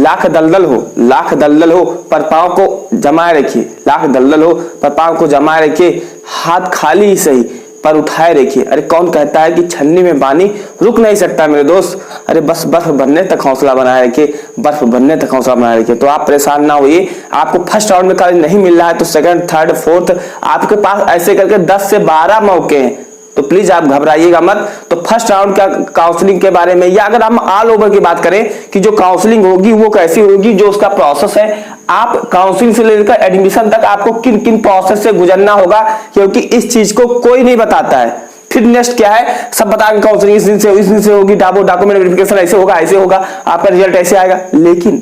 लाख दलदल हो पर पांव को जमाए रखिए, लाख दलदल हो पर पांव को जमाए रखिए, हाथ खाली ही सही पर उठाए रखिए। अरे कौन कहता है कि छन्नी में पानी रुक नहीं सकता मेरे दोस्त। अरे बस बर्फ बनने तक हौसला बनाए रखिए, बर्फ बनने तक हौसला बनाए रखिए। तो आप परेशान ना होइए, आपको फर्स्ट राउंड में कॉलेज नहीं मिल रहा है तो सेकंड, थर्ड, फोर्थ आपके पास ऐसे करके 10 से 12 मौके हैं। तो प्लीज आप घबराइएगा मत। तो फर्स्ट राउंड का काउंसलिंग के बारे में, या अगर हम ऑल ओवर की बात करें कि जो काउंसलिंग होगी वो कैसी होगी, जो उसका प्रोसेस है, आप काउंसलिंग से लेकर एडमिशन तक आपको किन किन प्रोसेस से गुजरना होगा, क्योंकि इस चीज को कोई नहीं बताता है। फिर नेक्स्ट क्या है, सब बताएंगे काउंसलिंग इस दिन से होगी, डॉक्यूमेंट वेरिफिकेशन ऐसे होगा, आपका रिजल्ट ऐसे आएगा, लेकिन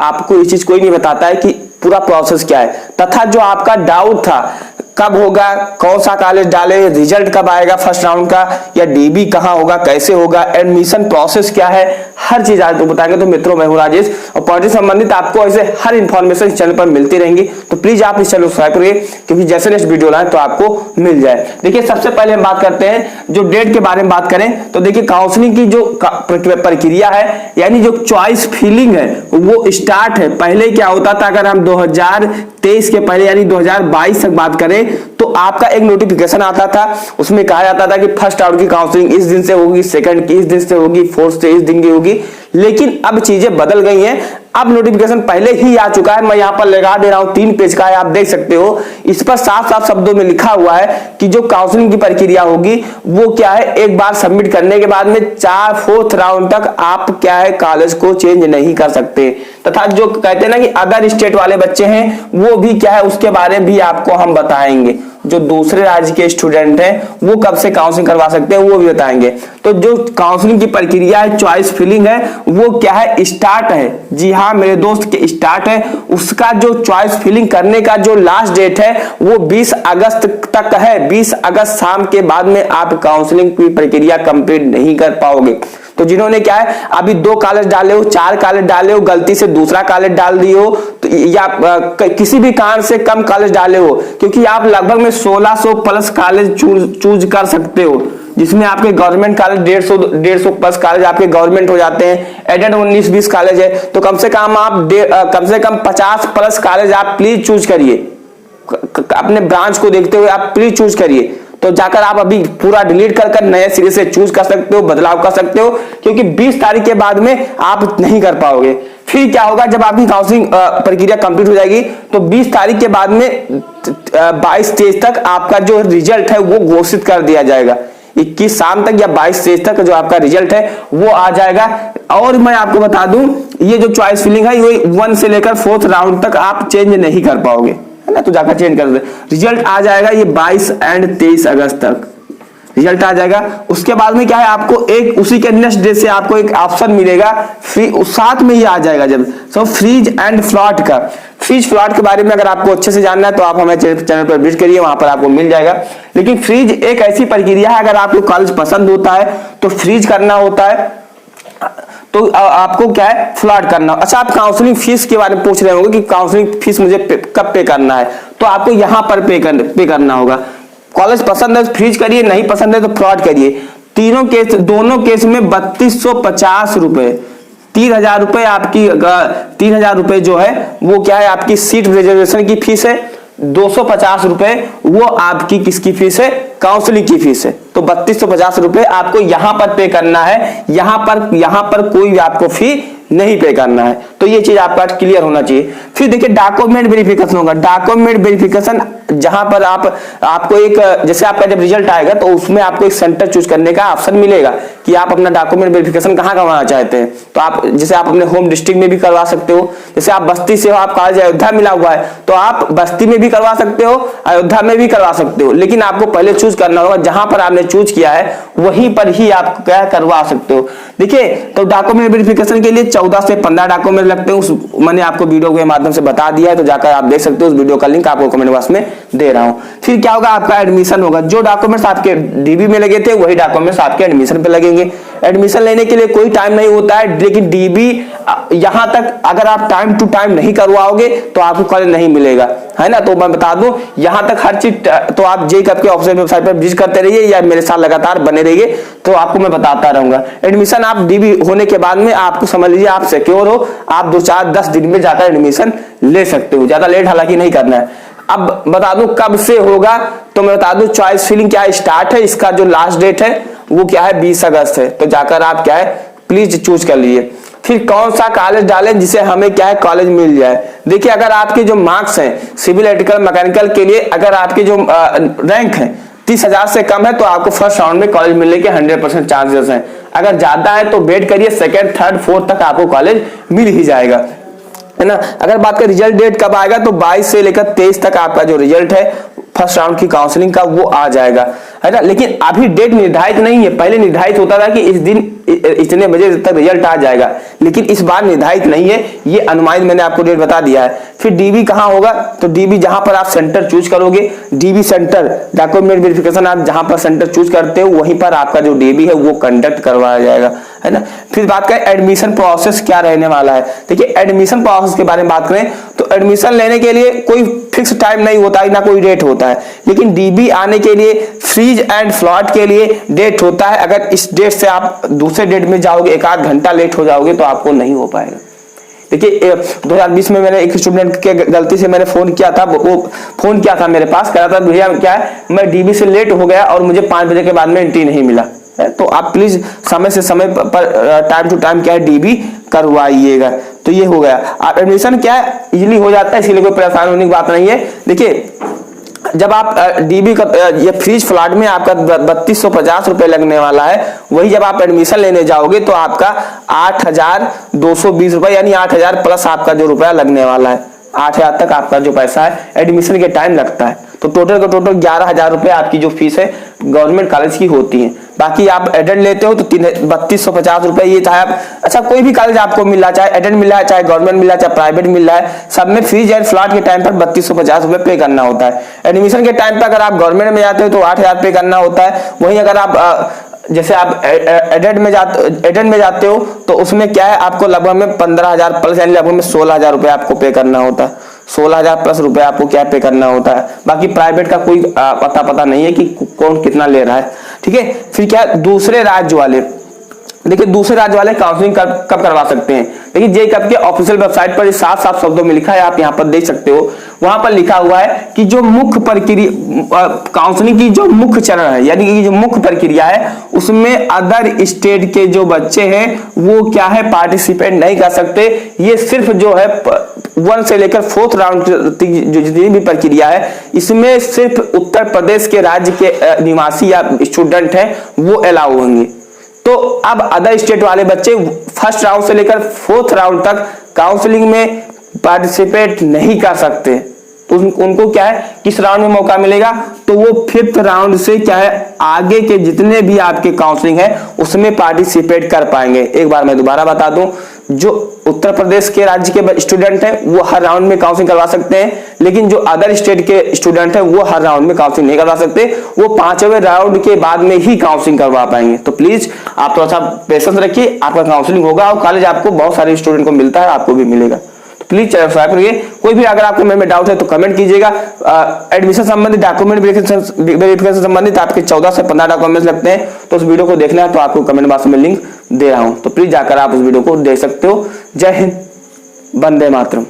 आपको ये चीज कोई नहीं बताता है कि पूरा प्रोसेस क्या है। तथा जो आपका डाउट था कब होगा, कौन सा कॉलेज डाले, रिजल्ट कब आएगा फर्स्ट राउंड का, या डीबी कहां होगा, कैसे होगा, एडमिशन प्रोसेस क्या है, हर चीज आज तो बताएंगे। तो मित्रों मैं हूं राजेश और पॉलिटिक्स संबंधित आपको ऐसे हर इंफॉर्मेशन इस चैनल पर मिलती रहेंगी। तो प्लीज आप इस चैनल को सब्सक्राइब करिए, क्योंकि जैसे नेक्स्ट वीडियो लाए तो आपको मिल जाए। देखिए सबसे पहले हम बात करते हैं जो डेट के बारे में बात करें तो देखिए काउंसलिंग की जो प्रक्रिया है, यानी जो चॉइस फिलिंग है वो स्टार्ट है। पहले क्या होता था, अगर हम 2023 के पहले यानी 2022 तक बात करें तो आपका एक नोटिफिकेशन आता था, उसमें कहा जाता था कि फर्स्ट राउंड की काउंसलिंग इस दिन से होगी, सेकंड की इस दिन से होगी, फोर्थ से इस दिन की होगी। लेकिन अब चीजें बदल गई हैं, अब नोटिफिकेशन पहले ही आ चुका है। मैं यहां पर लगा दे रहा हूं, 3 पेज का है, आप देख सकते हो। इस पर साफ साफ शब्दों में लिखा हुआ है कि जो काउंसलिंग की प्रक्रिया होगी वो क्या है, एक बार सबमिट करने के बाद में 4th राउंड तक आप क्या है कॉलेज को चेंज नहीं कर सकते। तथा जो कहते हैं ना कि अदर स्टेट वाले बच्चे हैं वो भी क्या है, उसके बारे में भी आपको हम बताएंगे। जो दूसरे राज्य के स्टूडेंट हैं वो कब से काउंसलिंग करवा सकते हैं वो भी बताएंगे। तो जो काउंसलिंग की प्रक्रिया है, चॉइस फिलिंग है, वो क्या है, स्टार्ट है। जी हाँ मेरे दोस्त के स्टार्ट है। उसका जो चॉइस फिलिंग करने का जो लास्ट डेट है वो 20 अगस्त तक है। 20 अगस्त शाम के बाद में आप काउंसलिंग की प्रक्रिया कंप्लीट नहीं कर पाओगे। तो जिन्होंने क्या है अभी 2 कॉलेज डाले हो, 4 कॉलेज डाले हो, गलती से दूसरा कॉलेज डाल दिए हो, तो या किसी भी कारण से कम कॉलेज डाले हो, क्योंकि आप लगभग में 1600 प्लस कॉलेज चूज कर सकते हो, जिसमें आपके गवर्नमेंट कॉलेज 150 प्लस कॉलेज आपके गवर्नमेंट हो जाते हैं। एडेड 19-20 कॉलेज है, तो कम से कम आप कम से कम 50 प्लस कॉलेज आप प्लीज चूज करिए। अपने ब्रांच को देखते हुए आप प्लीज चूज करिए। तो जाकर आप अभी पूरा डिलीट कर नए सिरे से चूज कर सकते हो, बदलाव कर सकते हो, क्योंकि 20 तारीख के बाद में आप नहीं कर पाओगे। फिर क्या होगा, जब आपकी काउंसलिंग प्रक्रिया कंप्लीट हो जाएगी तो 20 तारीख के बाद में 22-23 तक आपका जो रिजल्ट है वो घोषित कर दिया जाएगा। 21 शाम तक या 22-23 तक जो आपका रिजल्ट है वो आ जाएगा। और मैं आपको बता दूं, ये जो चॉइस फिलिंग है ये 1 से लेकर 4th राउंड तक आप चेंज नहीं कर पाओगे, है ना। तो जाकर चेंज कर दे, रिजल्ट आ जाएगा ये 22 एंड 23 अगस्त तक रिजल्ट आ जाएगा। उसके बाद में क्या है, आपको एक उसी के नेक्स्ट डे से आपको एक ऑप्शन मिलेगा फ्री, उस साथ में ही आ जाएगा जब फ्रीज एंड फ्लॉट का। फ्रीज फ्लॉट के बारे में अगर आपको अच्छे से जानना है तो आप हमारे चैनल पर विजिट करिए, वहां पर आपको मिल जाएगा। लेकिन फ्रीज एक ऐसी प्रक्रिया है, अगर आपको कॉलेज पसंद होता है तो फ्रीज करना होता है, तो आपको क्या है फ्लॉट करना। अच्छा, आप काउंसलिंग फीस के बारे में पूछ रहे होंगे कि काउंसलिंग फीस मुझे कब पे करना है, तो आपको यहाँ पर पे करना होगा। कॉलेज पसंद है तो फ्रीज करिए, नहीं पसंद है तो फ्लॉट करिए। दोनों केस में 3250 रुपए, 3000 रुपए आपकी 3000 रुपए जो है वो क्या है आपकी सीट रिजर्वेशन की फीस है। 250 रुपए वो आपकी किसकी फीस है, काउंसलिंग की फीस है। तो 3250 रुपए आपको यहां पर पे करना है, यहां पर कोई आपको फी नहीं पे करना है। तो ये चीज आपका क्लियर होना चाहिए। फिर देखिए डॉक्यूमेंट वेरिफिकेशन होगा। डॉक्यूमेंट वेरिफिकेशन जहां पर आपको एक, जैसे आपका जब रिजल्ट आएगा तो उसमें आपको एक सेंटर चूज करने का ऑप्शन मिलेगा कि आप अपना डॉक्यूमेंट वेरिफिकेशन कहां करवाना चाहते हैं। तो आप जैसे आप अपने होम डिस्ट्रिक्ट में भी करवा सकते हो, जैसे आप बस्ती से हो, आप कॉलेज अयोध्या मिला हुआ है तो आप बस्ती में भी करवा सकते हो, अयोध्या में भी करवा सकते हो। लेकिन आपको पहले चूज करना होगा जहां पर आपने चूज किया है वहीं पर ही आप क्या करवा सकते हो। देखिए तो डॉक्यूमेंट वेरिफिकेशन के लिए 14 से 15 डॉक्यूमेंट लगते हैं, उस मैंने आपको वीडियो के माध्यम से बता दिया है, तो जाकर आप देख सकते हो। उस वीडियो का लिंक आपको कमेंट बॉक्स में दे रहा हूं। फिर क्या होगा, आपका एडमिशन होगा। जो डॉक्यूमेंट्स आपके डीबी में लगे थे वही डॉक्यूमेंट्स आपके एडमिशन पे लगेंगे। एडमिशन लेने के लिए कोई टाइम नहीं होता है, लेकिन डीबी यहां तक अगर आप टाइम टू टाइम नहीं करवाओगे तो आपको कॉलेज नहीं मिलेगा, है ना। तो मैं बता दूं यहां तक हर चीज, तो आप JEE-CAP के ऑफिशियल वेबसाइट पर विजिट करते रहिए या मेरे साथ लगातार बने रहिए, तो आपको मैं बताता रहूंगा। एडमिशन आप डीबी होने के बाद में आपको समझ लीजिए आप सिक्योर हो, आप 2-4-10 दिन में जाकर एडमिशन ले सकते हो, ज्यादा लेट हालांकि नहीं करना है। अब बता दूं कब से होगा, तो मैं बता दूं चॉइस फिलिंग क्या स्टार्ट है, इसका जो लास्ट डेट है वो क्या है 20 अगस्त है, तो जाकर आप क्या है प्लीज चूज कर लीजिए। फिर कौन सा कॉलेज डालें जिसे हमें क्या है कॉलेज मिल जाए। देखिए अगर आपके जो मार्क्स हैं सिविल, इलेक्ट्रिकल, मैकेनिकल के लिए अगर आपके जो रैंक है 30,000 से कम है तो आपको फर्स्ट राउंड में कॉलेज मिलने के 100% चांसेस हैं। अगर ज्यादा है तो वेट करिए, सेकंड, थर्ड, फोर्थ तक आपको कॉलेज मिल ही जाएगा, है ना। अगर बात करें रिजल्ट डेट कब आएगा, तो 22 से लेकर 23 तक आपका जो रिजल्ट है फर्स्ट राउंड की काउंसलिंग का वो आ जाएगा, है ना। लेकिन अभी डेट निर्धारित नहीं है, पहले निर्धारित होता था कि इस दिन इतने बजे तक रिजल्ट आ जाएगा, लेकिन इस बार निर्धारित नहीं है, ये अनुमानित मैंने आपको डेट बता दिया है। फिर डीबी कहां होगा, तो डीबी जहां पर आप सेंटर चूज करोगे, डीबी सेंटर डॉक्यूमेंट वेरिफिकेशन, आप जहां पर सेंटर चूज करते हो वहीं पर आपका जो डीबी है वो कंडक्ट करवाया जाएगा, है ना। फिर बात करें एडमिशन प्रोसेस क्या रहने वाला है। देखिए एडमिशन प्रोसेस के बारे में बात करें तो एडमिशन लेने के लिए कोई फिक्स टाइम नहीं होता है, ना कोई डेट होता है, लेकिन डीबी आने के लिए फ्रीज एंड फ्लॉट के लिए डेट होता है। अगर इस डेट से आप दूसरे डेट में जाओगे, 1-8 घंटा लेट हो जाओगे तो आपको नहीं हो पाएगा। देखिए 2020 में मैंने एक स्टूडेंट के गलती से मैंने फोन किया था, वो फोन किया था मेरे पास, कह रहा था भैया क्या है मैं डीबी से लेट हो गया और मुझे 5 बजे के बाद में एंट्री नहीं मिला। तो आप प्लीज समय से समय पर टाइम टू टाइम क्या है डीबी करवाइएगा। तो ये हो गया, आप एडमिशन क्या है इजीली हो जाता है, इसीलिए कोई परेशान होने की बात नहीं है। देखिए जब आप डीबी का ये फ्रीज फ्लैट में आपका 3250 रुपए लगने वाला है, वही जब आप एडमिशन लेने जाओगे तो आपका 8,220 रुपए यानी 8,000 प्लस आपका जो रुपया लगने वाला है, 8,000 तक आपका जो पैसा है एडमिशन के टाइम लगता है। तो टोटल का टोटल 11,000 रुपए आपकी जो फीस है गवर्नमेंट कॉलेज की होती है। बाकी आप एडेड लेते हो तो 3250 रुपए, ये चाहे आप अच्छा कोई भी कॉलेज आपको मिल रहा है, चाहे एडेड मिल रहा है, चाहे गवर्नमेंट मिल रहा है, चाहे प्राइवेट मिल रहा है, सब में फीस एंड फ्लैट के टाइम पर 3250 रुपए पे करना होता है। एडमिशन के टाइम पर अगर आप गवर्नमेंट में जाते हो तो 8,000 पे करना होता है। वहीं अगर आप जैसे आप एडेड में जाते हो तो उसमें क्या है आपको लगभग में 15,000 प्लस यानी लगभग में 16,000 रुपए आपको पे करना होता है। 16,000 प्लस रुपए आपको क्या पे करना होता है। बाकी प्राइवेट का कोई पता नहीं है कि कौन कितना ले रहा है, ठीक है। फिर क्या दूसरे राज्य वाले, देखिए दूसरे राज्य वाले काउंसलिंग कब करवा सकते हैं। देखिए JEE-CAP के ऑफिशियल वेबसाइट पर साफ साफ शब्दों में लिखा है, आप यहाँ पर देख सकते हो। वहां पर लिखा हुआ है कि जो मुख्य प्रक्रिया काउंसलिंग की जो मुख्य चरण है यानी कि जो मुख्य प्रक्रिया है उसमें अदर स्टेट के जो बच्चे हैं वो क्या है पार्टिसिपेट नहीं कर सकते। ये सिर्फ जो है 1 से लेकर 4th राउंड जो जितनी भी प्रक्रिया है इसमें सिर्फ उत्तर प्रदेश के राज्य के निवासी या स्टूडेंट हैं वो अलाउ होंगे। तो अब अदर स्टेट वाले बच्चे 1st राउंड से लेकर 4th राउंड तक काउंसलिंग में पार्टिसिपेट नहीं कर सकते। तो उनको क्या है किस राउंड में मौका मिलेगा, तो वो 5th राउंड से क्या है आगे के जितने भी आपके काउंसलिंग है उसमें पार्टिसिपेट कर पाएंगे। एक बार मैं दोबारा बता दूं, जो उत्तर प्रदेश के राज्य के स्टूडेंट हैं वो हर राउंड में काउंसलिंग करवा सकते हैं, लेकिन जो अदर स्टेट के स्टूडेंट हैं वो हर राउंड में काउंसलिंग नहीं करवा सकते, वो 5वें राउंड के बाद में ही काउंसलिंग करवा पाएंगे। तो प्लीज आप थोड़ा सा पेशेंस रखिए, आपका काउंसलिंग होगा और कॉलेज आपको बहुत सारे स्टूडेंट को मिलता है, आपको भी मिलेगा। प्लीज चैनल सब्सक्राइब करिए। कोई भी अगर आपके मन में डाउट है तो कमेंट कीजिएगा। एडमिशन संबंधित डॉक्यूमेंट वेरिफिकेशन संबंधित आपके 14 से 15 डॉक्यूमेंट्स लगते हैं, तो उस वीडियो को देखना है तो आपको कमेंट बॉक्स में लिंक दे रहा हूं, तो प्लीज जाकर आप उस वीडियो को देख सकते हो। जय हिंद, वंदे मातरम।